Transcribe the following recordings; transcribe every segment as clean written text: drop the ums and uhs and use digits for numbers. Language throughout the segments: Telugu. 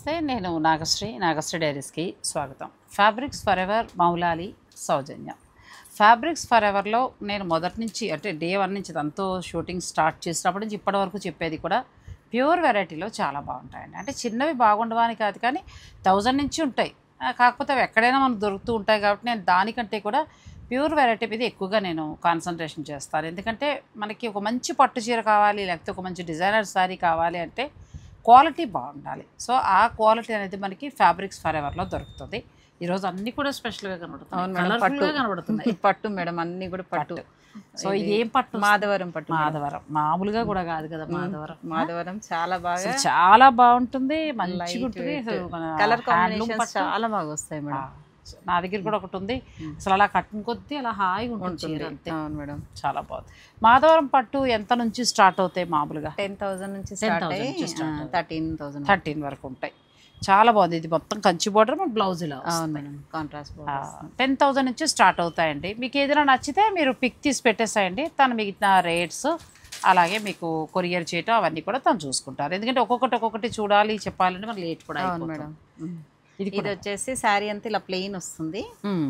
నమస్తే, నేను నాగశ్రీ డైరీస్కి స్వాగతం. Fabrics forever Moulali Soujanya. Fabrics for ఎవర్లో నేను మొదటి నుంచి అంటే డే 1 నుంచి తనతో షూటింగ్ స్టార్ట్ చేసినప్పటి నుంచి ఇప్పటి వరకు చెప్పేది కూడా ప్యూర్ వెరైటీలో చాలా బాగుంటాయండి. అంటే చిన్నవి బాగుండవని కాదు, కానీ 1000 నుంచి ఉంటాయి. కాకపోతే అవి ఎక్కడైనా మనకు దొరుకుతూ ఉంటాయి కాబట్టి నేను దానికంటే కూడా ప్యూర్ వెరైటీ మీద ఎక్కువగా నేను కాన్సన్ట్రేషన్ చేస్తాను. ఎందుకంటే మనకి ఒక మంచి పట్టు చీర కావాలి, లేకపోతే ఒక మంచి డిజైనర్ శారీ కావాలి అంటే క్వాలిటీ బాగుండాలి. సో ఆ క్వాలిటీ అనేది మనకి ఫ్యాబ్రిక్స్ ఫర్ ఎవర్లో దొరుకుతుంది. ఈరోజు అన్నీ కూడా స్పెషల్గా కనబడుతున్నాయి. పట్టు మేడం, అన్నీ కూడా పట్టు. సో ఇది ఏం పట్టు? మాధవరం పట్టు. మాధవరం మామూలుగా కూడా కాదు కదా, మాధవరం చాలా బాగా, చాలా బాగుంటుంది, మంచిగా ఉంటుంది. కలర్ కాంబినేషన్స్ చాలా బాగా వస్తాయి మేడం. నా దగ్గర కూడా ఒకటి ఉంది, అసలు అలా కట్టిన కొద్దీ అలా హాయిగా ఉంటుంది. అవును మేడం, చాలా బాగుంది. మాధవరం పట్టు ఎంత నుంచి స్టార్ట్ అవుతాయి? మామూలుగా 10,000 నుంచి స్టార్ట్ అయ్యి 13,000 వరకు ఉంటాయి. చాలా బాగుంది. ఇది మొత్తం కంచి బోర్డర్, బ్లౌజ్ ఇలా. అవును మేడం, కాంట్రాస్ట్ బోర్డర్. 10,000 నుంచి స్టార్ట్ అవుతాయండి. మీకు ఏదైనా నచ్చితే మీరు పిక్ తీసి పెట్టేసాయండి. తను మిగతా రేట్స్ అలాగే మీకు కొరియర్ చేయటం అవన్నీ కూడా తను చూసుకుంటారు. ఎందుకంటే ఒక్కొక్కటి చూడాలి, చెప్పాలంటే మనకి లేట్ కూడా. అవును మేడం, ఇది వచ్చేసి శారీ అంతా ఇలా ప్లెయిన్ వస్తుంది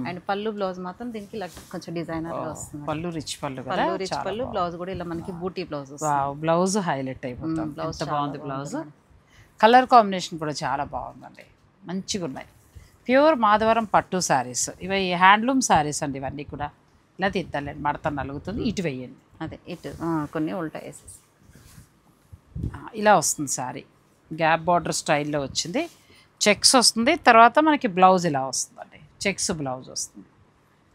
అండ్ పళ్ళు బ్లౌజ్ మాత్రం దీనికి ఇలా కొంచెం డిజైనర్ గా వస్తుంది. పళ్ళు రిచ్ పళ్ళు, రిచ్ పళ్ళు, బ్లౌజ్ కూడా ఇలా మనకి బూటీ బ్లౌజ్. బ్లౌజ్ హైలైట్ అయిపోతుంది. బ్లౌజ్ బాగుంది. బ్లౌజ్ కలర్ కాంబినేషన్ కూడా చాలా బాగుందండి, మంచిగా ఉన్నాయి. ప్యూర్ మాధవరం పట్టు శారీస్ ఇవి, హ్యాండ్లూమ్ శారీస్ అండి ఇవన్నీ కూడా. ఇలా తీద్దాంలేండి, మడత నలుగుతుంది. ఇటు వేయండి, అదే ఇటు కొన్ని ఉల్టా వేసేసి ఇలా వస్తుంది శారీ. గ్యాప్ బార్డర్ స్టైల్లో వచ్చింది, చెక్స్ వస్తుంది. తర్వాత మనకి బ్లౌజ్ ఇలా వస్తుందండి, చెక్స్ బ్లౌజ్ వస్తుంది.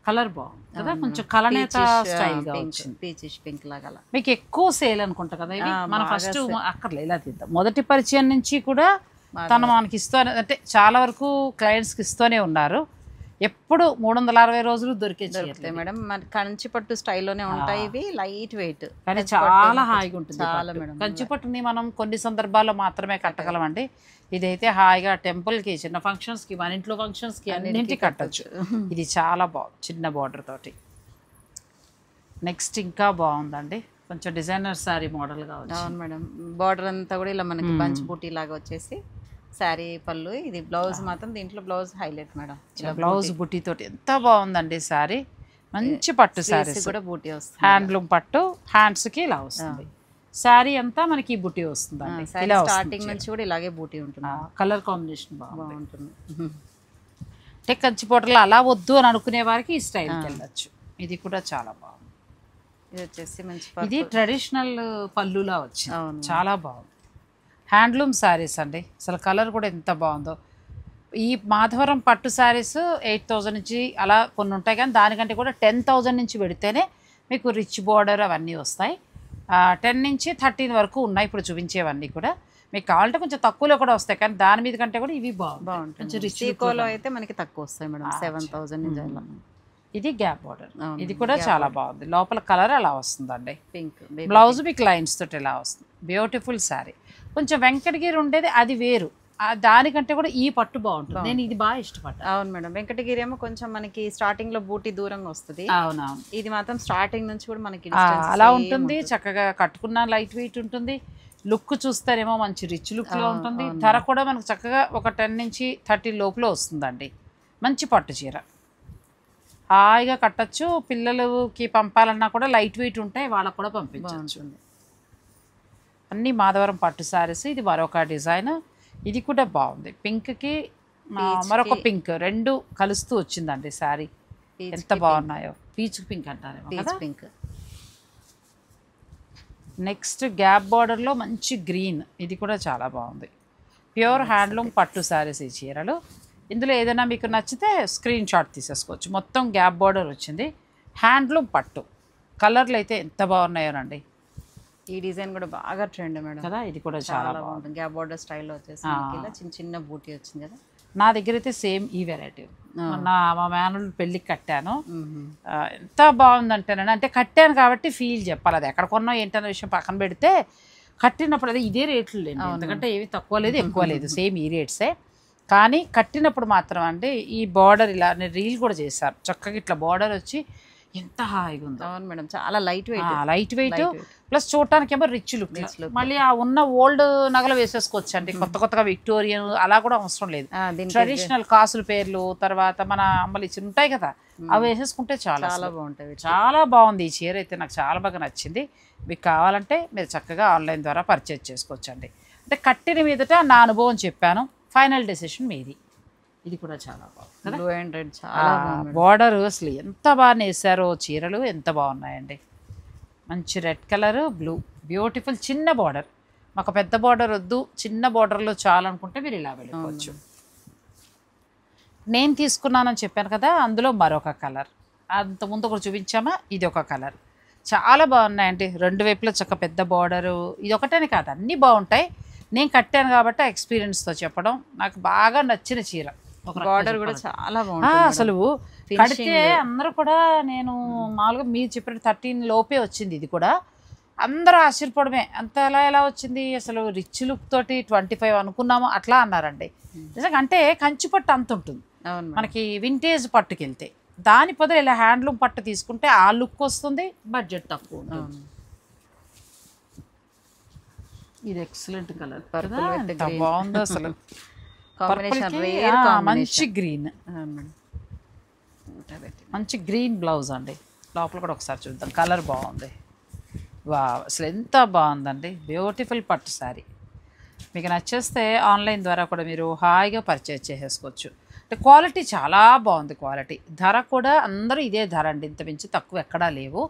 కలర్ బాగుంది కదా, కొంచెం కలనేత స్టైల్గా వచ్చింది. పీచిష్ పింక్ లాగా. మీకు ఎక్కువ సేల్ అనుకుంటా కదా ఇవి. మనం ఫస్ట్ అక్కర్లే ఇలా తీద్దాం. మొదటి పరిచయం నుంచి కూడా తను మనకి ఇస్తూనే, అంటే చాలా వరకు క్లయింట్స్కి ఇస్తూనే ఉన్నారు. ఎప్పుడు 360 రోజులు దొరికితే మేడం. మన కంచి పట్టు స్టైల్లోనే ఉంటాయి ఇవి, లైట్ వెయిట్, కానీ చాలా హాయిగా ఉంటుంది. చాలా మేడం, కంచి పట్టుని మనం కొన్ని సందర్భాల్లో మాత్రమే కట్టగలమండి. ఇదైతే హాయిగా టెంపుల్కి, చిన్న ఫంక్షన్స్కి, మన ఇంట్లో ఫంక్షన్స్కి అన్నింటికి కట్టచ్చు. ఇది చాలా బాగుంది, చిన్న బార్డర్ తోటి. నెక్స్ట్ ఇంకా బాగుందండి, కొంచెం డిజైనర్ శారీ మోడల్గా వచ్చింది. అవును మేడం, బార్డర్ అంతా కూడా ఇలా మనకి బంచ్ బూటీ లాగా వచ్చేసి శారీ పళ్ళు. ఇది బ్లౌజ్ మాత్రం దీంట్లో బ్లౌజ్ హైలైట్ మేడం. బ్లౌజ్ బూటీ తోటి ఎంత బాగుందండి శారీ. మంచి పట్టు శారీ కూడా బూటీ వస్తుంది, హ్యాండ్లూమ్ పట్టు. హ్యాండ్స్కి ఇలా వస్తుంది. శారీ అంతా మనకి బూటీ వస్తుంది. స్టార్టింగ్ నుంచి కూడా ఇలాగే బూటీ ఉంటుంది. కలర్ కాంబినేషన్ బాగుంటుంది. అంటే కంచి బోర్డర్లో అలా వద్దు అని అనుకునే వారికి ఈ స్టైల్కి వెళ్ళచ్చు. ఇది కూడా చాలా బాగుంది. ఇది వచ్చేసి మంచి, ఇది ట్రెడిషనల్ పళ్ళులా వచ్చింది, చాలా బాగుంది. హ్యాండ్లూమ్ శారీస్ అండి, అసలు కలర్ కూడా ఎంత బాగుందో. ఈ మాధవరం పట్టు శారీస్ 8,000 నుంచి అలా కొన్ని ఉంటాయి, కానీ దానికంటే కూడా 10,000 నుంచి పెడితేనే మీకు రిచ్ బోర్డర్ అవన్నీ వస్తాయి. 10 నుంచి 13 వరకు ఉన్నాయి ఇప్పుడు చూపించేవన్నీ కూడా. మీకు కావాలంటే కొంచెం తక్కువలో కూడా వస్తాయి, కానీ దాని మీద కంటే కూడా ఇవి బాగుంటాయి. రిచ్ లో అయితే మనకి తక్కువ వస్తాయి మేడం, 7,000 నుంచి అలా. ఇది గ్యాప్ బార్డర్, ఇది కూడా చాలా బాగుంది. లోపల కలర్ అలా వస్తుందండి, పింక్. బ్లౌజ్ మీకు లైన్స్ తోటి ఇలా వస్తుంది. బ్యూటిఫుల్ శారీ. కొంచెం వెంకటగిరి ఉండేది అది వేరు, దానికంటే కూడా ఈ పట్టు బాగుంటుంది. నేను ఇది బాగా ఇష్టపడ్డా. అవును మేడం, వెంకటగిరి ఏమో కొంచెం మనకి స్టార్టింగ్ లో బూటీ దూరంగా వస్తుంది. అవునవును, ఇది మాత్రం స్టార్టింగ్ నుంచి కూడా మనకి అలా ఉంటుంది. చక్కగా కట్టుకున్న లైట్ వెయిట్ ఉంటుంది. లుక్ చూస్తారేమో మంచి రిచ్ లుక్ లో ఉంటుంది. ధర కూడా మనకు చక్కగా ఒక 10 నుంచి 30 లోపల వస్తుందండి. మంచి పట్టు చీర హాయిగా కట్టచ్చు. పిల్లలకి పంపాలన్నా కూడా లైట్ వెయిట్ ఉంటాయి, వాళ్ళకు కూడా పంపించవచ్చు. అన్నీ మాధవరం పట్టు శారీస్. ఇది మరొక డిజైన్, ఇది కూడా బాగుంది. పింక్కి మరొక పింక్, రెండు కలుస్తూ వచ్చిందండి శారీ. ఎంత బాగున్నాయో. పీచ్ పింక్ అంటారేమో పింక్. నెక్స్ట్ గ్యాప్ బార్డర్లో మంచి గ్రీన్, ఇది కూడా చాలా బాగుంది. ప్యూర్ హ్యాండ్లూమ్ పట్టు శారీస్ ఈ చీరలు. ఇందులో ఏదైనా మీకు నచ్చితే స్క్రీన్ షాట్ తీసేసుకోవచ్చు. మొత్తం గ్యాప్ బార్డర్ వచ్చింది, హ్యాండ్లూమ్ పట్టు. కలర్లు అయితే ఎంత బాగున్నాయోనండి. ఈ డిజైన్ కూడా బాగా ట్రెండ్ మేడం కదా, ఇది కూడా చాలా బాగుంటుంది. గ్యాప్ బార్డర్ స్టైల్లో వచ్చేసి చిన్న చిన్న బూటీ వచ్చింది కదా. నా దగ్గర అయితే సేమ్ ఈ వెరైటీ మా మేనల్లుడి పెళ్ళికి కట్టాను. ఎంత బాగుందంటేనండి, అంటే కట్టాను కాబట్టి ఫీల్ చెప్పాలి. అది ఎక్కడ కొన్నా ఏంటనే విషయం పక్కన పెడితే, కట్టినప్పుడు అదే ఇదే రేట్లు లేదు, ఎందుకంటే ఏవి తక్కువ లేదు ఎక్కువ లేదు, సేమ్ ఈ రేట్సే. కానీ కట్టినప్పుడు మాత్రం అంటే ఈ బార్డర్ ఇలా రీల్ కూడా చేశారు చక్కగా. ఇట్లా బార్డర్ వచ్చి ఎంత హాయిగా ఉందో. అవును మేడం, చాలా light weight. Light weight plus చూడటానికి ఏమో రిచ్ లుక్. మళ్ళీ ఆ ఉన్న ఓల్డ్ నగలు వేసేసుకోవచ్చు అండి, కొత్త కొత్తగా విక్టోరియన్ అలా కూడా అవసరం లేదు. ట్రెడిషనల్ కాసుల పేర్లు తర్వాత మన అమ్మలు ఇచ్చి ఉంటాయి కదా, అవి వేసేసుకుంటే చాలా బాగుంటాయి. చాలా బాగుంది ఈ చీర అయితే, నాకు చాలా బాగా నచ్చింది. మీకు కావాలంటే మీరు చక్కగా ఆన్లైన్ ద్వారా పర్చేజ్ చేసుకోవచ్చు అండి. అంటే కట్టిన మీదట నా అనుభవం చెప్పాను, ఫైనల్ డెసిషన్ మీది. ఇది కూడా చాలా బాగుంది. బ్లూ అండ్ రెడ్ చాలా బాగుంది. బార్డర్ అసలు ఎంత బాగా నేసారో, చీరలు ఎంత బాగున్నాయండి. మంచి రెడ్ కలర్ బ్లూ, బ్యూటిఫుల్. చిన్న బార్డర్, మాకు పెద్ద బార్డర్ వద్దు, చిన్న బార్డర్లో చాలనుకుంటే మీరు ఇలా వెళ్ళిపోవచ్చు. నేను తీసుకున్నానని చెప్పాను కదా, అందులో మరొక కలర్, అంతకుముందు ఒకటి చూపించామా, ఇది ఒక కలర్. చాలా బాగున్నాయండి, రెండు వైపులా చక్క పెద్ద బార్డరు. ఇది ఒకటని కాదు, అన్నీ బాగుంటాయి. నేను కట్టాను కాబట్టి ఎక్స్పీరియన్స్తో చెప్పడం. నాకు బాగా నచ్చిన చీర. బార్డర్ కూడా చాలా బాగుంది అసలు. కడితే అందరూ కూడా, నేను మామూలుగా మీరు చెప్పిన 13 లోపే వచ్చింది. ఇది కూడా అందరూ ఆశ్చర్యపడమే, అంత ఎలా వచ్చింది అసలు, రిచ్ లుక్ తోటి 25 అనుకున్నాము అట్లా అన్నారండి. నిజంగా అంటే కంచి పట్టు అంత ఉంటుంది మనకి, వింటేజ్ పట్టుకి వెళ్తే. దాని బదులు ఇలా హ్యాండ్లూమ్ పట్టు తీసుకుంటే ఆ లుక్ వస్తుంది, బడ్జెట్ తక్కువ ఉంటుంది. ఇది ఎక్సలెంట్ కలర్, బాగుంది అసలు. మంచి గ్రీన్, మంచి గ్రీన్ బ్లౌజ్ అండి. లోపల కూడా ఒకసారి చూద్దాం, కలర్ బాగుంది. వా, అసలు ఎంత బాగుందండి, బ్యూటిఫుల్ పట్టు శారీ. మీకు నచ్చేస్తే ఆన్లైన్ ద్వారా కూడా మీరు హాయిగా పర్చేజ్ చేసేసుకోవచ్చు. అంటే క్వాలిటీ చాలా బాగుంది, క్వాలిటీ. ధర కూడా అందరూ ఇదే ధర అండి, ఇంత మించి తక్కువ ఎక్కడా లేవు.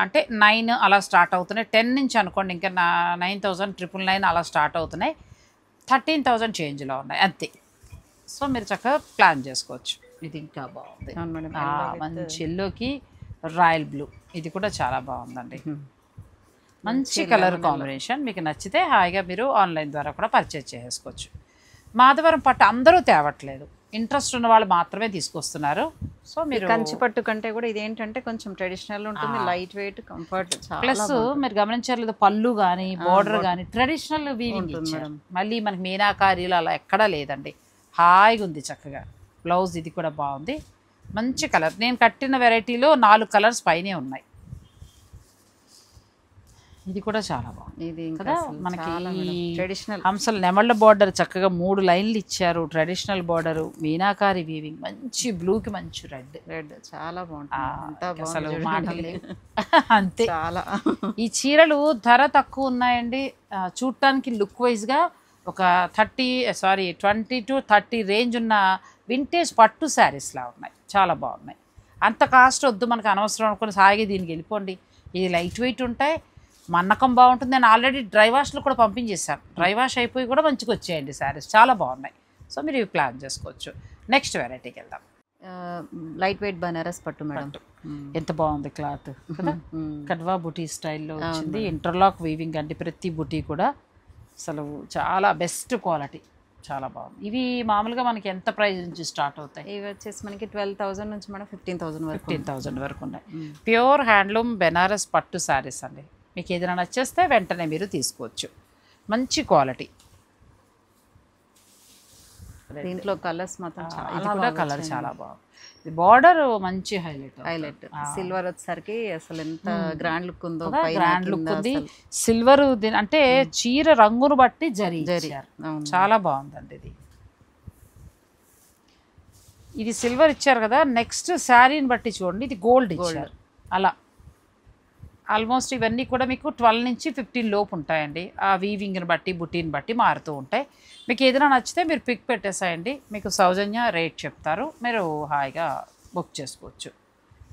అంటే 9 అలా స్టార్ట్ అవుతున్నాయి, 10 నుంచి అనుకోండి, ఇంకా 9,999 అలా స్టార్ట్ అవుతున్నాయి. 13,000 చేంజ్లో ఉన్నాయి అంతే. సో మీరు చక్కగా ప్లాన్ చేసుకోవచ్చు. ఇది ఇంకా బాగుంది, మంచి ఎల్లోకి రాయల్ బ్లూ. ఇది కూడా చాలా బాగుందండి, మంచి కలర్ కాంబినేషన్. మీకు నచ్చితే హాయిగా మీరు ఆన్లైన్ ద్వారా కూడా పర్చేజ్ చేసుకోవచ్చు. మాధవరం పట్టు అందరూ తేవట్లేదు, ఇంట్రెస్ట్ ఉన్న వాళ్ళు మాత్రమే తీసుకొస్తున్నారు. సో మీరు కంచి పట్టు కంటే కూడా ఇదేంటంటే కొంచెం ట్రెడిషనల్ ఉంటుంది, లైట్ వెయిట్, కంఫర్ట్. ప్లస్ మీరు గమనించలేదు, పళ్ళు కానీ బార్డర్ కానీ ట్రెడిషనల్ వీవింగ్ ఇచ్చారు. మళ్ళీ మనకి మీనాకారీలు అలా ఎక్కడా లేదండి, హాయిగా ఉంది చక్కగా. బ్లౌజ్ ఇది కూడా బాగుంది, మంచి కలర్. నేను కట్టిన వెరైటీలో 4 కలర్స్ పైనే ఉన్నాయి. ఇది కూడా చాలా బాగుంది. ఇది కదా మనకి ట్రెడిషనల్ హంసలు నెమళ్ళ బార్డర్ చక్కగా 3 లైన్లు ఇచ్చారు, ట్రెడిషనల్ బార్డరు, మీనాకారి వీవింగ్, మంచి బ్లూకి మంచి రెడ్ చాలా బాగుంటుంది. అసలు మాటలు అంతే. చాలా ఈ చీరలు ధర తక్కువ ఉన్నాయండి, చూడటానికి లుక్ వైజ్గా ఒక 20 to 30 రేంజ్ ఉన్న వింటేజ్ పట్టు శారీస్లా ఉన్నాయి, చాలా బాగున్నాయి. అంత కాస్ట్ వద్దు మనకు, అనవసరం అనుకుని సాగి దీనికి వెళ్ళిపోండి. ఇది లైట్ వెయిట్ ఉంటాయి, మన్నకం బాగుంటుంది. నేను ఆల్రెడీ డ్రై వాష్లో కూడా పంపించేసాను, డ్రై వాష్ అయిపోయి కూడా మంచిగా వచ్చాయండి శారీస్, చాలా బాగున్నాయి. సో మీరు ఇవి ప్లాన్ చేసుకోవచ్చు. నెక్స్ట్ వెరైటీకి వెళ్దాం. లైట్ వెయిట్ బనారస్ పట్టు మేడం, ఎంత బాగుంది క్లాత్ కదా, కడ్వా బుటీ స్టైల్లో వచ్చింది. ఇంటర్లాక్ వీవింగ్ అండి, ప్రతి బుటీ కూడా అసలు చాలా బెస్ట్ క్వాలిటీ, చాలా బాగుంది. ఇవి మామూలుగా మనకి ఎంత ప్రైస్ నుంచి స్టార్ట్ అవుతాయి? ఇవి వచ్చేసి మనకి 12,000 నుంచి మనం 15,000 వరకు ఉన్నాయి. ప్యూర్ హ్యాండ్లూమ్ బెనారస్ పట్టు శారీస్ అండి. మీకు ఏదైనా నచ్చేస్తే వెంటనే మీరు తీసుకోవచ్చు, మంచి క్వాలిటీ. దీంట్లో కలర్స్ మాత్రం ఇది కూడా కలర్ చాలా బాగుంది. బార్డర్ మంచి హైలైట్. సిల్వర్ వచ్చేసరికి అసలు ఎంత గ్రాండ్ లుక్ ఉందో, గ్రాండ్ లుక్ ఉంది. సిల్వర్ అంటే చీర రంగును బట్టి జరీ చాలా బాగుందండి. ఇది సిల్వర్ ఇచ్చారు కదా, నెక్స్ట్ శారీని బట్టి చూడండి, ఇది గోల్డ్ ఇచ్చారు. అలా ఆల్మోస్ట్ ఇవన్నీ కూడా మీకు 12 నుంచి 15 లోపు ఉంటాయండి. ఆ వీవింగ్ని బట్టి బుటీని బట్టి మారుతూ ఉంటాయి. మీకు ఏదైనా నచ్చితే మీరు పిక్ పెట్టేసాయండి, మీకు సౌజన్య రేట్ చెప్తారు, మీరు హాయిగా బుక్ చేసుకోవచ్చు.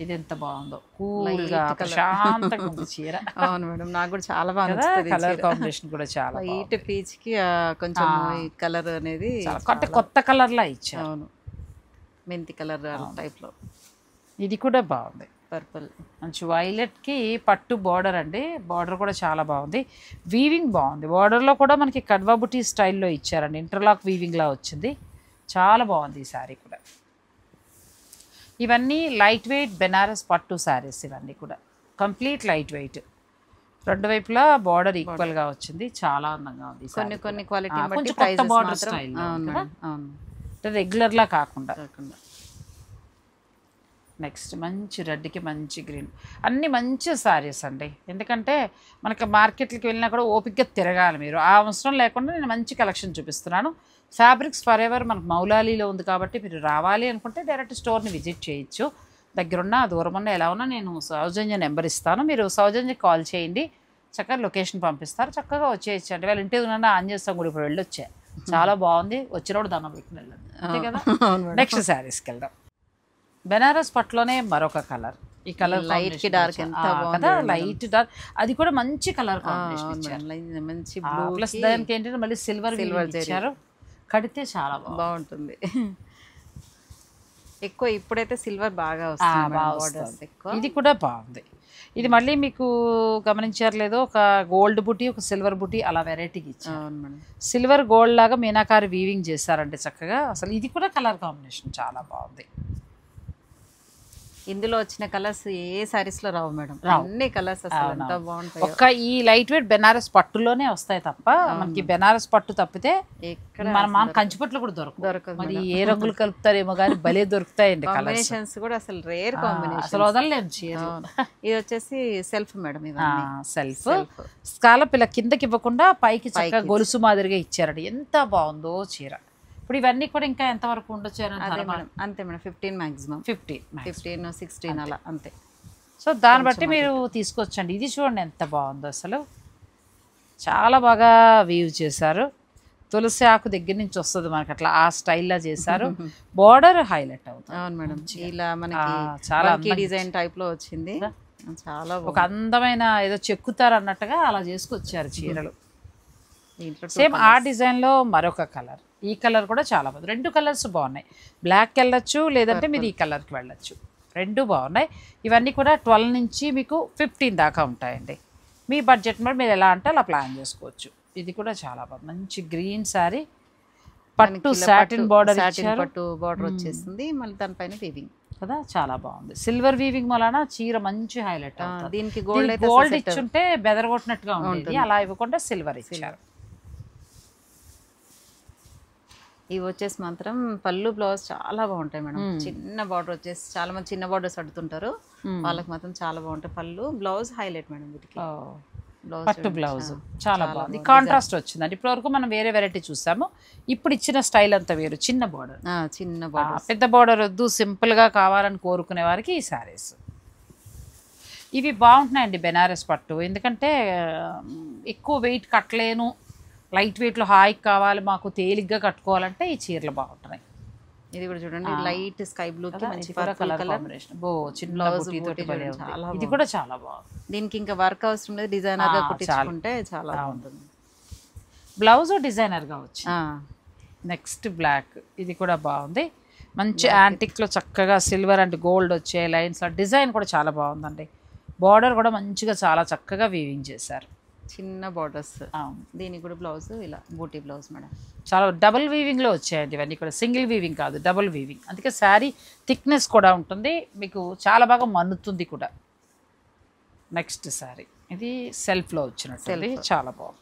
ఇది ఎంత బాగుందో, కూల్గా ప్రశాంతంగా ఉంది చీర. అవును మేడం, నాకు కూడా చాలా బాగా కలర్ కాంబినేషన్ కూడా చాలా వైట్ పీచ్కి కొంచెం కలర్ అనేది అంటే కొత్త కలర్లా ఇచ్చారు. అవును, మెంతి కలర్ టైప్లో. ఇది కూడా బాగుంది, పర్పుల్ మంచి వైలెట్కి పట్టు బార్డర్ అండి. బార్డర్ కూడా చాలా బాగుంది, వీవింగ్ బాగుంది. బార్డర్లో కూడా మనకి కడ్వా బుటీ స్టైల్లో ఇచ్చారండి, ఇంటర్లాక్ వీవింగ్లా వచ్చింది, చాలా బాగుంది ఈ శారీ కూడా. ఇవన్నీ లైట్ వెయిట్ బెనారస్ పట్టు శారీస్, ఇవన్నీ కూడా కంప్లీట్ లైట్ వెయిట్. రెండు వైపులా బార్డర్ ఈక్వల్గా వచ్చింది, చాలా అందంగా ఉంది. కొన్ని క్వాలిటీ కొంచెం కొత్త బార్డర్ స్టైల్, రెగ్యులర్లా కాకుండా. నెక్స్ట్ మంచి రెడ్కి మంచి గ్రీన్, అన్నీ మంచి శారీస్ అండి. ఎందుకంటే మనకి మార్కెట్లకి వెళ్ళినా కూడా ఓపిక్గా తిరగాలి మీరు, ఆ అవసరం లేకుండా నేను మంచి కలెక్షన్ చూపిస్తున్నాను. ఫ్యాబ్రిక్స్ ఫర్ ఎవర్ మనకు మౌలాలీలో ఉంది కాబట్టి మీరు రావాలి అనుకుంటే డైరెక్ట్ స్టోర్ని విజిట్ చేయొచ్చు. దగ్గరున్న దూరం ఎలా ఉన్నా నేను సౌజన్య నెంబర్ ఇస్తాను, మీరు సౌజన్యకి కాల్ చేయండి, చక్కగా లొకేషన్ పంపిస్తారు, చక్కగా వచ్చేయచ్చు అండి. వాళ్ళ ఇంటి ఉన్న ఆంజనేయ గుడి ఇప్పుడు వెళ్ళొచ్చా, చాలా బాగుంది, వచ్చినప్పుడు దండం పెట్టుకుని వెళ్ళండి అంతే కదా. నెక్స్ట్ శారీస్కి వెళ్దాం. బెనారస్ పట్టులోనే మరొక కలర్, ఈ కలర్ లైట్ కి డార్క్ ఎంత బాగుంది, లైట్ డార్క్, అది కూడా మంచి కలర్ కాంబినేషన్ ఇచ్చారు. మంచి బ్లూ ప్లస్ దానికి ఏంటంటే మళ్ళీ సిల్వర్ ఇచ్చారు, కడితే చాలా బాగుంటుంది. ఎక్కువ ఇప్పుడైతే సిల్వర్ బాగా వస్తుంది, ఇది కూడా బాగుంది. ఇది మళ్ళీ మీకు గమనించారు లేదో, ఒక గోల్డ్ బుటీ ఒక సిల్వర్ బుటీ అలా వెరైటీకి ఇచ్చారు. సిల్వర్ గోల్డ్ లాగా మీనాకారి వీవింగ్ చేశారంటే చక్కగా, అసలు ఇది కూడా కలర్ కాంబినేషన్ చాలా బాగుంది. ఇందులో వచ్చిన కలర్స్ ఏ సారీస్ లో రావు మేడం, అన్ని కలర్స్ అసలు ఎంత బాగుంటాయి. ఒక్క ఈ లైట్ వెయిట్ బెనారస్ పట్టులోనే వస్తాయి తప్ప మనకి బెనారస్ పట్టు తప్పితే మన కంచిపట్లు కూడా దొరకదు. మరి ఏ రంగులు కలుపుతారేమో కానీ భలే దొరుకుతాయండి కాంబినేషన్స్ కూడా, అసలు రేర్ కాంబినేషన్, అసలు వదలలేము చీర. ఇది వచ్చేసి సెల్ఫ్ మేడం, సెల్ఫ్ స్కాలప్ ఇలా కిందకి ఇవ్వకుండా పైకి చక్కగా గొలుసు మాదిరిగా ఇచ్చారండి, ఎంత బాగుందో చీర. ఇప్పుడు ఇవన్నీ కూడా ఇంకా ఎంతవరకు ఉండొచ్చు? అంతే మేడం, 15 మ్యాక్సిమం, 15 16 అలా అంతే. సో దాన్ని బట్టి మీరు తీసుకొచ్చండి. ఇది చూడండి ఎంత బాగుందో, అసలు చాలా బాగా వీవ్ చేశారు. తులసి ఆకు దగ్గర నుంచి వస్తుంది మనకి, అట్లా ఆ స్టైల్లో చేశారు. బార్డర్ హైలైట్ అవుతుంది. అవును మేడం, ఇలా మనకి చాలా డిజైన్ టైప్ లో వచ్చింది, చాలా ఒక అందమైన ఏదో చెక్కుతారు అన్నట్టుగా అలా చేసుకొచ్చారు చీరలు. సేమ్ ఆ డిజైన్లో మరొక కలర్, ఈ కలర్ కూడా చాలా బాగుంది. రెండు కలర్స్ బాగున్నాయి, బ్లాక్ వెళ్ళొచ్చు లేదంటే మీరు ఈ కలర్కి వెళ్ళొచ్చు, రెండు బాగున్నాయి. ఇవన్నీ కూడా 12 నుంచి మీకు 15 దాకా ఉంటాయండి. మీ బడ్జెట్ మరి మీరు ఎలా అంటే అలా ప్లాన్ చేసుకోవచ్చు. ఇది కూడా చాలా బాగుంది, మంచి గ్రీన్ శారీ, పట్టు సాటిన్ బార్డర్ ఇచ్చారు, పట్టు బార్డర్ వచ్చేసింది, మళ్ళీ దానిపైన వీవింగ్ కదా, చాలా బాగుంది. సిల్వర్ వీవింగ్ వలన చీర మంచి హైలైట్ అవుతుంది. దీనికి గోల్డ్ ఇచ్చుంటే బెదరగొట్టినట్టుగా ఉంటుంది, అలా ఇవ్వకుండా సిల్వర్ ఇచ్చారు. ఇవి వచ్చేసి మాత్రం పళ్ళు బ్లౌజ్ చాలా బాగుంటాయి మేడం, చిన్న బార్డర్ వచ్చేసి చాలా మంది చిన్న బార్డర్స్ అడుగుతుంటారు, వాళ్ళకి మాత్రం చాలా బాగుంటాయి. పళ్ళు బ్లౌజ్ హైలైట్ మేడం, వీటికి పట్టు బ్లౌజ్ చాలా బాగుంది, కాంట్రాస్ట్ వచ్చిందండి. ఇప్పటి వరకు మనం వేరే వెరైటీ చూసాము, ఇప్పుడు ఇచ్చిన స్టైల్ అంతా వేరు, చిన్న బార్డర్, పెద్ద బార్డర్ వద్దు, సింపుల్గా కావాలని కోరుకునే వారికి ఈ శారీస్ ఇవి బాగుంటున్నాయండి. బెనారస్ పట్టు ఎందుకంటే ఎక్కువ వెయిట్ కట్టలేను, లైట్ వెయిట్లో హాయిగా కావాలి, మాకు తేలిగ్గా కట్టుకోవాలంటే ఈ చీరలు బాగుంటున్నాయి. ఇది కూడా చూడండి, లైట్ స్కై బ్లూ కి మంచి కలర్ కాంబినేషన్, చిన్న ఇది కూడా చాలా బాగుంది. దీనికి ఇంకా వర్క్ అవసరం లేదు, డిజైనర్ గా కుట్టించుకుంటే చాలా బాగుంటుంది. బ్లౌజ్ డిజైనర్ గా వచ్చి నెక్స్ట్ బ్లాక్, ఇది కూడా బాగుంది, మంచి యాంటిక్లో చక్కగా సిల్వర్ అండ్ గోల్డ్ వచ్చే లైన్స్, డిజైన్ కూడా చాలా బాగుందండి. బార్డర్ కూడా మంచిగా చాలా చక్కగా వీవింగ్ చేశారు, చిన్న బార్డర్స్. దీనికి కూడా బ్లౌజ్ ఇలా బూటీ బ్లౌజ్ మేడం, చాలా డబుల్ వీవింగ్లో వచ్చాయండి ఇవన్నీ కూడా, సింగిల్ వీవింగ్ కాదు డబుల్ వీవింగ్, అందుకే శారీ థిక్నెస్ కూడా ఉంటుంది, మీకు చాలా బాగా మన్నుతుంది కూడా. నెక్స్ట్ శారీ ఇది సెల్ఫ్లో వచ్చినట్టు చాలా బాగుంది,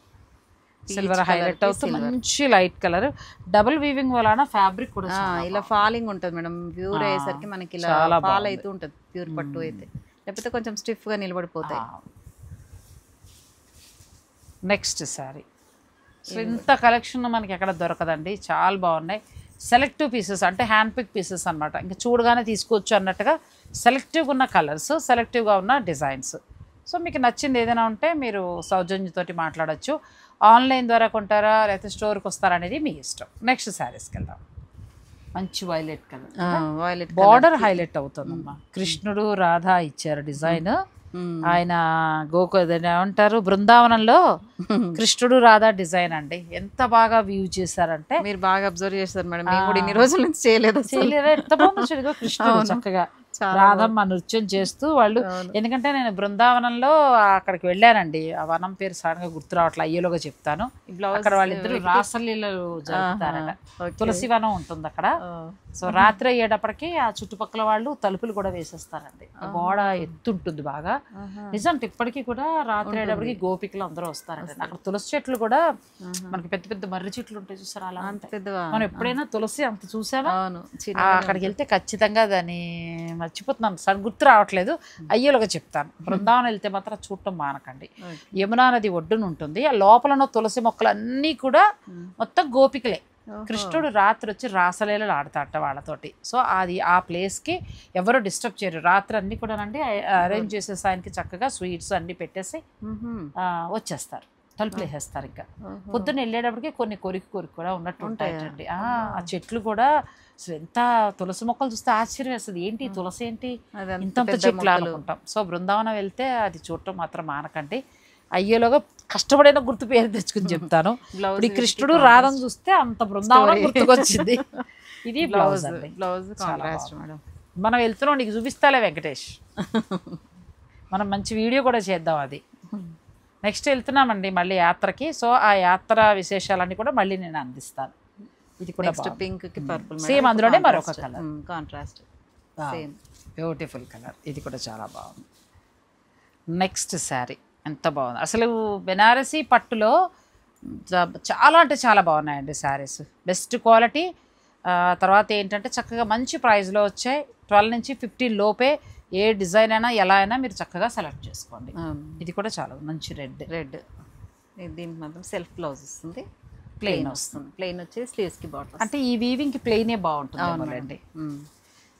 సిల్వర్ హైలైట్ అవుతుంది, మంచి లైట్ కలర్, డబుల్ వీవింగ్ వలన ఫ్యాబ్రిక్ కూడా ఇలా ఫాలింగ్ ఉంటుంది మేడం, ప్యూర్ అయ్యేసరికి మనకి ఇలా ఫాల్ అవుతూ ఉంటుంది ప్యూర్ పట్టు అయితే, లేకపోతే కొంచెం స్టిఫ్గా నిలబడిపోతాయి. నెక్స్ట్ శారీ, సో ఇంత కలెక్షన్ మనకి ఎక్కడ దొరకదండి, చాలా బాగున్నాయి. సెలెక్టివ్ పీసెస్ అంటే హ్యాండ్ పిక్ పీసెస్ అనమాట, ఇంకా చూడగానే తీసుకోవచ్చు అన్నట్టుగా సెలెక్టివ్గా ఉన్న కలర్స్, సెలెక్టివ్గా ఉన్న డిజైన్స్. సో మీకు నచ్చింది ఏదైనా ఉంటే మీరు సౌజన్యతోటి మాట్లాడచ్చు, ఆన్లైన్ ద్వారా కొంటారా లేకపోతే స్టోర్కి వస్తారా అనేది మీ ఇష్టం. నెక్స్ట్ శారీస్కి వెళ్దాం. మంచి వైలెట్ కలర్, బార్డర్ హైలైట్ అవుతుందమ్మా, కృష్ణుడు రాధా ఇచ్చారు డిజైన్, ఆయన ఏమంటారు బృందావనంలో కృష్ణుడు రాధా డిజైన్ అండి, ఎంత బాగా వ్యూ చేశారంటే. మీరు బాగా అబ్జర్వ్ చేశారు మేడం, మేము కూడా ఇన్ని రోజుల నుంచి చేయలేదు, ఎంత బాగుంది కృష్ణుడు చక్కగా రాధమ్మ నృత్యం చేస్తూ వాళ్ళు. ఎందుకంటే నేను బృందావనంలో అక్కడికి వెళ్ళానండి, ఆ వనం పేరు సడన్గా గుర్తు రావట్లే, అయ్యేలోగా చెప్తాను. అక్కడ వాళ్ళిద్దరు రాసలీలలు జరుపుతారట, తులసి వనం ఉంటుంది అక్కడ. సో రాత్రి అయ్యేటప్పటికి ఆ చుట్టుపక్కల వాళ్ళు తలుపులు కూడా వేసేస్తారండి, గోడ ఎత్తుంటుంది బాగా. నిజంటే ఇప్పటికీ కూడా రాత్రి అయ్యేటప్పటికి గోపికలు అందరూ వస్తారండి, అక్కడ తులసి చెట్లు కూడా మనకి పెద్ద పెద్ద మర్రి చెట్లు ఉంటాయి చూసారా, అలా అంత ఉంటాయి. పెద్దవా? మనం ఎప్పుడైనా తులసి అంత చూసామా? అవును, అక్కడికి వెళ్తే ఖచ్చితంగా దాన్ని మర్చిపోతున్నాను, సరి గుర్తు రావట్లేదు, అయ్యేలాగా చెప్తాను. బృందావనం వెళ్తే మాత్రం చూడటం మానకండి. యమునా నది ఒడ్డున ఉంటుంది. ఆ లోపల తులసి మొక్కలు అన్నీ కూడా మొత్తం గోపికలే. కృష్ణుడు రాత్రి వచ్చి రాసలీలలు ఆడతాట వాళ్ళతోటి. సో అది ఆ ప్లేస్కి ఎవరు డిస్టర్బ్ చేయరు. రాత్రి అన్నీ కూడా అండి అరేంజ్ చేసేసి ఆయనకి చక్కగా స్వీట్స్ అన్నీ పెట్టేసి వచ్చేస్తారు, తలుపులు వేసేస్తారు. ఇంకా పొద్దున్న వెళ్ళేటప్పటికి కొన్ని కొరికి కూడా ఉన్నట్టు ఉంటాయండి. ఆ చెట్లు కూడా అసలు ఎంత తులసి మొక్కలు చూస్తే ఆశ్చర్యం వేస్తుంది, ఏంటి తులసి ఏంటి ఇంతంత చెట్లు అనుకుంటాం. సో బృందావనం వెళ్తే అది చూడటం మాత్రం మానకండి. అయ్యేలోగా కష్టపడైనా గుర్తు పేరు తెచ్చుకుని చెప్తాను. ఇప్పుడు ఈ కృష్ణుడు రాధను చూస్తే అంత బృందావనం గుర్తుకొచ్చింది. ఇది బ్లౌజ్ అండి. Blouse contrast madam. మనం వెళ్తున్నాం, నీకు చూపిస్తాలే వెంకటేష్, మనం మంచి వీడియో కూడా చేద్దాం. అది నెక్స్ట్ వెళ్తున్నామండి మళ్ళీ యాత్రకి. సో ఆ యాత్ర విశేషాలన్నీ కూడా మళ్ళీ నేను అందిస్తాను. ఇది కూడా పింక్ కి పర్పుల్ సేమ్, అందులోనే మరొక colour contrast same beautiful colour. ఇది కూడా చాలా బాగుంది. నెక్స్ట్ శారీ ఎంత బాగుంది అసలు. బెనారసీ పట్టులో చాలా అంటే చాలా బాగున్నాయండి శారీస్, బెస్ట్ క్వాలిటీ. తర్వాత ఏంటంటే చక్కగా మంచి ప్రైస్లో వచ్చాయి. 12 నుంచి 15 లోపే ఏ డిజైన్ అయినా ఎలా అయినా మీరు చక్కగా సెలెక్ట్ చేసుకోండి. ఇది కూడా చాలా మంచి రెడ్ దీనికి మాత్రం సెల్ఫ్ బ్లౌజ్ వస్తుంది, ప్లెయిన్ వస్తుంది. ప్లెయిన్ వచ్చి స్లీవ్స్కి బాటమ్. అంటే ఈ వీవింగ్కి ప్లెయినే బాగుంటుంది అండి.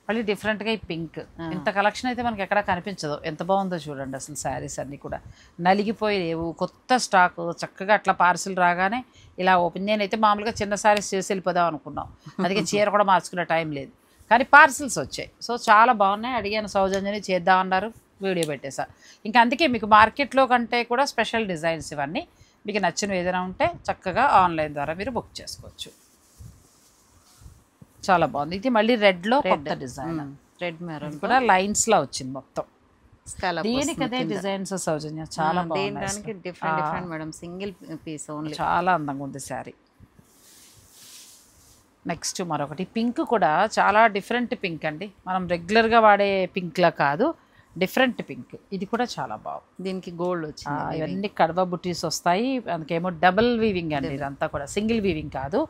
మళ్ళీ డిఫరెంట్గా ఈ పింక్, ఇంత కలెక్షన్ అయితే మనకి ఎక్కడా కనిపించదు. ఎంత బాగుందో చూడండి అసలు. శారీస్ అన్నీ కూడా నలిగిపోయి లేవు, కొత్త స్టాక్. చక్కగా అట్లా పార్సిల్ రాగానే ఇలా ఓపెన్. నేనైతే మామూలుగా చిన్న శారీస్ చేసి వెళ్ళిపోదాం అనుకున్నాం, అందుకే చీర కూడా మార్చుకునే టైం లేదు, కానీ పార్సిల్స్ వచ్చాయి. సో చాలా బాగున్నాయి. అడిగాను సౌజన్యని చేద్దామన్నారు, వీడియో పెట్టేసా. ఇంకా అందుకే మీకు మార్కెట్లో కంటే కూడా స్పెషల్ డిజైన్స్ ఇవన్నీ. మీకు నచ్చినవి ఏదైనా ఉంటే చక్కగా ఆన్లైన్ ద్వారా మీరు బుక్ చేసుకోవచ్చు. చాలా బాగుంది. ఇది మళ్ళీ రెడ్లో కొత్త డిజైన్, రెడ్ మెరూన్ కూడా లైన్స్లో వచ్చింది మొత్తం. దీనికి అదే డిజైన్స్ సౌజన్య చాలా బాగుంది. Different madam, single piece only, చాలా అందంగా ఉంది శారీ. నెక్స్ట్ మరొకటి పింక్ కూడా చాలా డిఫరెంట్ పింక్ అండి, మనం రెగ్యులర్గా వాడే పింక్లా కాదు, డిఫరెంట్ పింక్. ఇది కూడా చాలా బాగుంది. దీనికి గోల్డ్ వచ్చింది. ఇవన్నీ కడవ బుట్టీస్ వస్తాయి. అందుకేమో డబుల్ వీవింగ్ అండి, ఇదంతా కూడా సింగిల్ వీవింగ్ కాదు.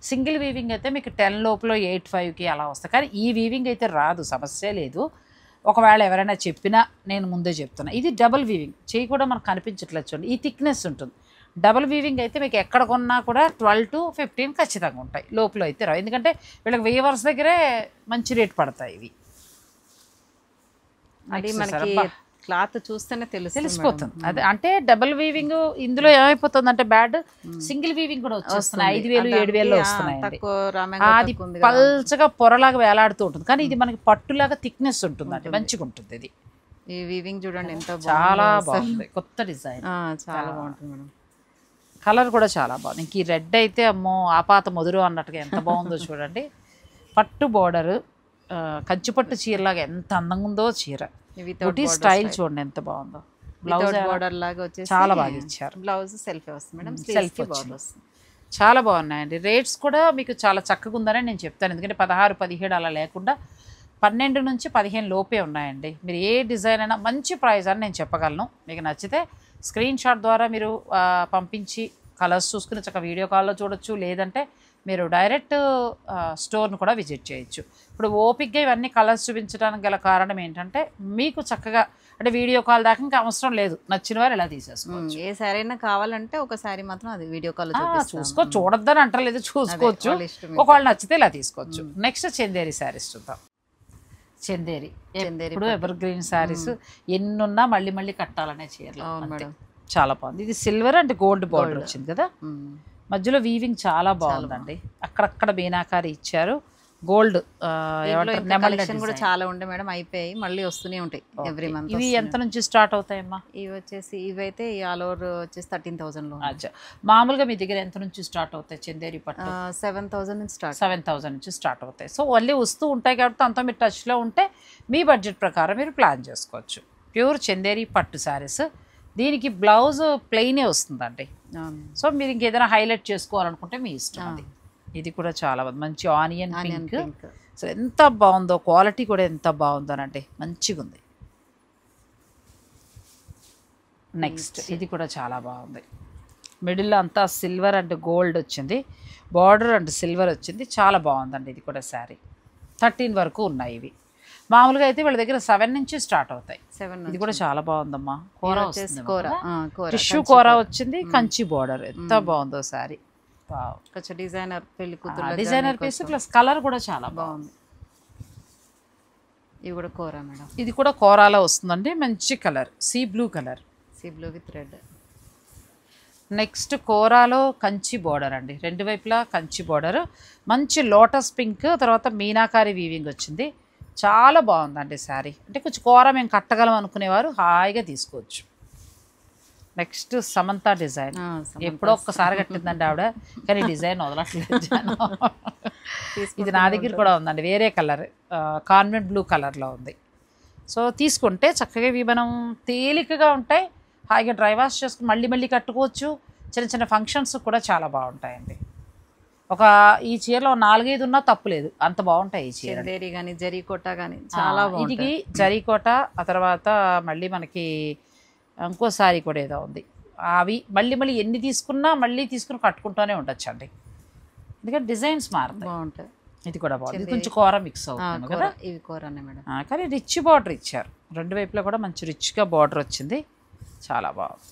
సింగిల్ వీవింగ్ అయితే మీకు 10 లోపల 8.5కి అలా వస్తాయి, కానీ ఈ వీవింగ్ అయితే రాదు, సమస్య లేదు. ఒకవేళ ఎవరైనా చెప్పినా నేను ముందే చెప్తున్నా. ఇది డబుల్ వీవింగ్, చేయి కూడా మనకు కనిపించట్లేదు చూడండి, ఈ థిక్నెస్ ఉంటుంది. డబుల్ వీవింగ్ అయితే మీకు ఎక్కడ కొన్నా కూడా 12 to 15 ఖచ్చితంగా ఉంటాయి, లోపల అయితే రావు. ఎందుకంటే వీళ్ళకి వీవర్స్ దగ్గరే మంచి రేట్ పడతాయి ఇవి. అది మనకి క్లాత్ చూస్తేనే తెలిసిపోతుంది. అదే అంటే డబుల్ వీవింగ్ ఇందులో ఏమైపోతుంది అంటే బ్యాడ్, సింగిల్ వీవింగ్ కూడా వచ్చేస్తున్నాయి. 5,000 7,000 వస్తున్నాయండి. అది పల్చగా పొరలాగా వేలాడుతూ ఉంటుంది, కానీ ఇది మనకి పట్టులాగా థిక్నెస్ ఉంటుంది అండి, మంచిగా ఉంటుంది. ఇది ఈ వీవింగ్ చూడండి ఎంత చాలా బాగుంది, కొత్త డిజైన్ చాలా బాగుంటుంది మేడం. కలర్ కూడా చాలా బాగుంది. ఇంక ఈ రెడ్ అయితే అమ్మో ఆపాత మధురు అన్నట్టుగా ఎంత బాగుందో చూడండి. పట్టు బోర్డర్, కంచిపట్టు చీరలాగా ఎంత అందంగా ఉందో చీర. బుటీ స్టైల్ చూడండి ఎంత బాగుందో. బ్లౌజ్ బోర్డర్ లాగా వచ్చేసి చాలా బాగా ఇచ్చారు. బ్లౌజ్ సెల్ఫ్ వస్తుంది మేడం, సెల్ఫ్ వస్తుంది. చాలా బాగున్నాయండి. రేట్స్ కూడా మీకు చాలా చక్కగా ఉందని నేను చెప్తాను, ఎందుకంటే 16, 17 అలా లేకుండా 12 నుంచి 15 లోపే ఉన్నాయండి. మీరు ఏ డిజైన్ అయినా మంచి ప్రైస్ అని నేను చెప్పగలను. మీకు నచ్చితే స్క్రీన్ షాట్ ద్వారా మీరు పంపించి కలర్స్ చూసుకుని చక్కగా వీడియో కాల్లో చూడొచ్చు, లేదంటే మీరు డైరెక్ట్ స్టోర్ను కూడా విజిట్ చేయొచ్చు. ఇప్పుడు ఓపిక్గా ఇవన్నీ కలర్స్ చూపించడానికి గల కారణం ఏంటంటే మీకు చక్కగా అంటే వీడియో కాల్ దాకా ఇంకా అవసరం లేదు, నచ్చిన వారు ఇలా తీసేసుకోవచ్చు. ఏ సారీ అయినా కావాలంటే ఒక సారీ మాత్రం అది వీడియో కాల్ చూడొద్దని అంటలేదు, చూసుకోవచ్చు. ఒకవేళ నచ్చితే ఇలా తీసుకోవచ్చు. నెక్స్ట్ చందేరి శారీస్ చూద్దాం. చందేరి ఇప్పుడు ఎవర్ గ్రీన్ శారీస్ ఎన్నున్నా మళ్ళీ మళ్ళీ కట్టాలనే చీరలు, చాలా బాగుంది. ఇది సిల్వర్ అండ్ గోల్డ్ బార్డర్ వచ్చింది కదా, మధ్యలో వీవింగ్ చాలా బాగుందండి. అక్కడక్కడ మీనాకారి ఇచ్చారు. గోల్డ్ కూడా చాలా ఉంటాయి మేడం, అయిపోయాయి మళ్ళీ వస్తూనే ఉంటాయి ఎవ్రీ మంత్. ఇవి ఎంత నుంచి స్టార్ట్ అవుతాయమ్మా? ఇవి వచ్చేసి ఇవైతే ఆల్ ఓవర్ వచ్చేసి 13,000లో. మామూలుగా మీ దగ్గర ఎంత నుంచి స్టార్ట్ అవుతాయి చందేరి పట్టు? 7,000 నుంచి స్టార్ట్, 7,000 నుంచి స్టార్ట్ అవుతాయి. సో మళ్ళీ వస్తూ ఉంటాయి కాబట్టి అంతా మీరు టచ్లో ఉంటే మీ బడ్జెట్ ప్రకారం మీరు ప్లాన్ చేసుకోవచ్చు. ప్యూర్ చందేరి పట్టు శారీస్. దీనికి బ్లౌజ్ ప్లెయినే వస్తుందండి. సో మీరు ఇంకేదైనా హైలైట్ చేసుకోవాలనుకుంటే మీ ఇష్టం అది. ఇది కూడా చాలా బాగుంది, మంచి ఆనియన్ పింక్. సో ఎంత బాగుందో, క్వాలిటీ కూడా ఎంత బాగుందోనంటే మంచిగా ఉంది. నెక్స్ట్ ఇది కూడా చాలా బాగుంది. మిడిల్లో అంతా సిల్వర్ అండ్ గోల్డ్ వచ్చింది, బార్డర్ అండ్ సిల్వర్ వచ్చింది. చాలా బాగుందండి ఇది కూడా శారీ. 13 వరకు ఉన్నాయి ఇవి. మామూలుగా అయితే వీళ్ళ దగ్గర 7 నుంచి స్టార్ట్ అవుతాయి. 7 ఇది కూడా చాలా బాగుందమ్మా. కూర వస్తుంది, కూర టిష్యూ కూర వచ్చింది, కంచి బార్డర్. ఎంత బాగుందో శారీ. కొంచెం డిజైనర్ పెళ్లి కూతురు డిజైనర్ పీస్ ప్లస్ కలర్ కూడా చాలా బాగుంది. ఇవి కూడా కూర మేడం. ఇది కూడా కోరాలో వస్తుందండి, మంచి colour, sea blue colour, sea blue with red. Next కోరాలో కంచి బార్డర్ అండి, రెండు వైపులా కంచి బార్డర్, మంచి లోటస్ పింక్, తర్వాత మీనాకారి వీవింగ్ వచ్చింది. చాలా బాగుందండి శారీ. అంటే కొంచెం కూర మేము కట్టగలం అనుకునేవారు హాయిగా తీసుకోవచ్చు. Next Samantha design. ఎప్పుడో ఒక్కసారి కట్టిందండి ఆవిడ, కానీ డిజైన్ వదలట్లేదు. ఇది నా దగ్గర కూడా ఉందండి, వేరే కలర్, కాన్వెంట్ బ్లూ కలర్లో ఉంది. సో తీసుకుంటే చక్కగా ఇవి మనం తేలికగా ఉంటాయి, హాయిగా డ్రై వాష్ చేసుకుని మళ్ళీ మళ్ళీ కట్టుకోవచ్చు. చిన్న చిన్న ఫంక్షన్స్ కూడా చాలా బాగుంటాయండి. ఈ చీరలో 4-5 ఉన్నా తప్పులేదు, అంత బాగుంటాయి ఈ చీర. కానీ జరీకోట కానీ చాలా బాగుంది. ఇది జరీకోట, ఆ తర్వాత మళ్ళీ మనకి ఇంకో సారీ కూడా ఏదో ఉంది. అవి మళ్ళీ మళ్ళీ ఎన్ని తీసుకున్నా మళ్ళీ తీసుకుని కట్టుకుంటూనే ఉండొచ్చు అండి, ఎందుకంటే డిజైన్స్ మారుతాయి. బాగుంటాయి. ఇది కూడా బాగుంది, ఇది కొంచెం కూర మిక్స్ అవుతుంది కదా. ఇవి కూరనే మేడం, కానీ రిచ్ బార్డర్ ఇచ్చారు, రెండు వైపులా కూడా మంచి రిచ్గా బార్డర్ వచ్చింది, చాలా బాగుంది.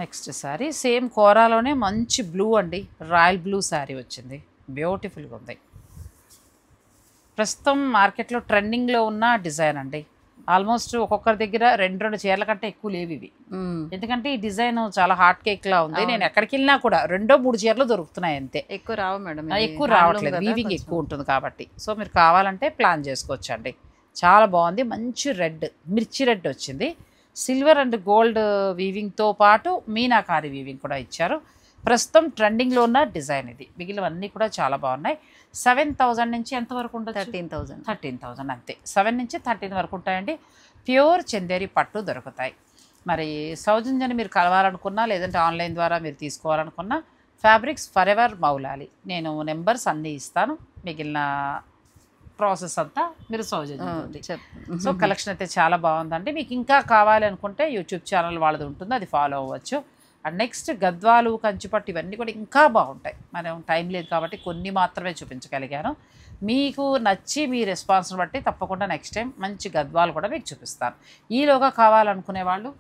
నెక్స్ట్ శారీ సేమ్ కోరాలోనే మంచి బ్లూ అండి, రాయల్ బ్లూ శారీ వచ్చింది, బ్యూటిఫుల్గా ఉంది. ప్రస్తుతం మార్కెట్లో ట్రెండింగ్లో ఉన్న డిజైన్ అండి. ఆల్మోస్ట్ ఒక్కొక్కరి దగ్గర 2 చీరల కంటే ఎక్కువ లేవు ఇవి, ఎందుకంటే ఈ డిజైన్ చాలా హాట్ కేక్లా ఉంది. నేను ఎక్కడికి వెళ్ళినా కూడా 2-3 చీరలు దొరుకుతున్నాయి అంతే, ఎక్కువ రావు మేడం, ఎక్కువ రావట్లేదు, వీవింగ్ ఎక్కువ ఉంటుంది కాబట్టి. సో మీరు కావాలంటే ప్లాన్ చేసుకోవచ్చు అండి. చాలా బాగుంది, మంచి రెడ్, మిర్చి రెడ్ వచ్చింది, సిల్వర్ అండ్ గోల్డ్ వీవింగ్తో పాటు మీనాకారి వీవింగ్ కూడా ఇచ్చారు. ప్రస్తుతం ట్రెండింగ్లో ఉన్న డిజైన్ ఇది. మిగిలినవన్నీ కూడా చాలా బాగున్నాయి. 7,000 నుంచి ఎంతవరకు ఉంటుంది? 13,000 అంతే. 7 నుంచి 13 వరకు ఉంటాయండి. ప్యూర్ చందేరి పట్టు దొరుకుతాయి. మరి సౌజన్యని మీరు కలవాలనుకున్నా, లేదంటే ఆన్లైన్ ద్వారా మీరు తీసుకోవాలనుకున్నా, ఫ్యాబ్రిక్స్ ఫర్ ఎవర్ మౌలాలి, నేను నెంబర్స్ అన్నీ ఇస్తాను. మిగిలిన ప్రాసెస్ అంతా మీరు సౌజన్య. సో కలెక్షన్ అయితే చాలా బాగుందండి. మీకు ఇంకా కావాలి అనుకుంటే యూట్యూబ్ ఛానల్ వాళ్ళది ఉంటుంది, అది ఫాలో అవ్వచ్చు. అండ్ నెక్స్ట్ గద్వాలు, కంచిపట్టు ఇవన్నీ కూడా ఇంకా బాగుంటాయి. మనం టైం లేదు కాబట్టి కొన్ని మాత్రమే చూపించగలిగాను. మీకు నచ్చి మీ రెస్పాన్స్ని బట్టి తప్పకుండా నెక్స్ట్ టైం మంచి గద్వాలు కూడా మీకు చూపిస్తాను. ఈలోగా కావాలనుకునే వాళ్ళు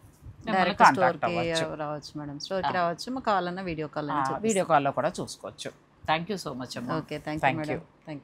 రావచ్చు మేడం, స్టోర్కి రావచ్చు, మాకు కావాలన్నా వీడియో కాల్లో కూడా చూసుకోవచ్చు. Thank you so much. Okay, thank you madam.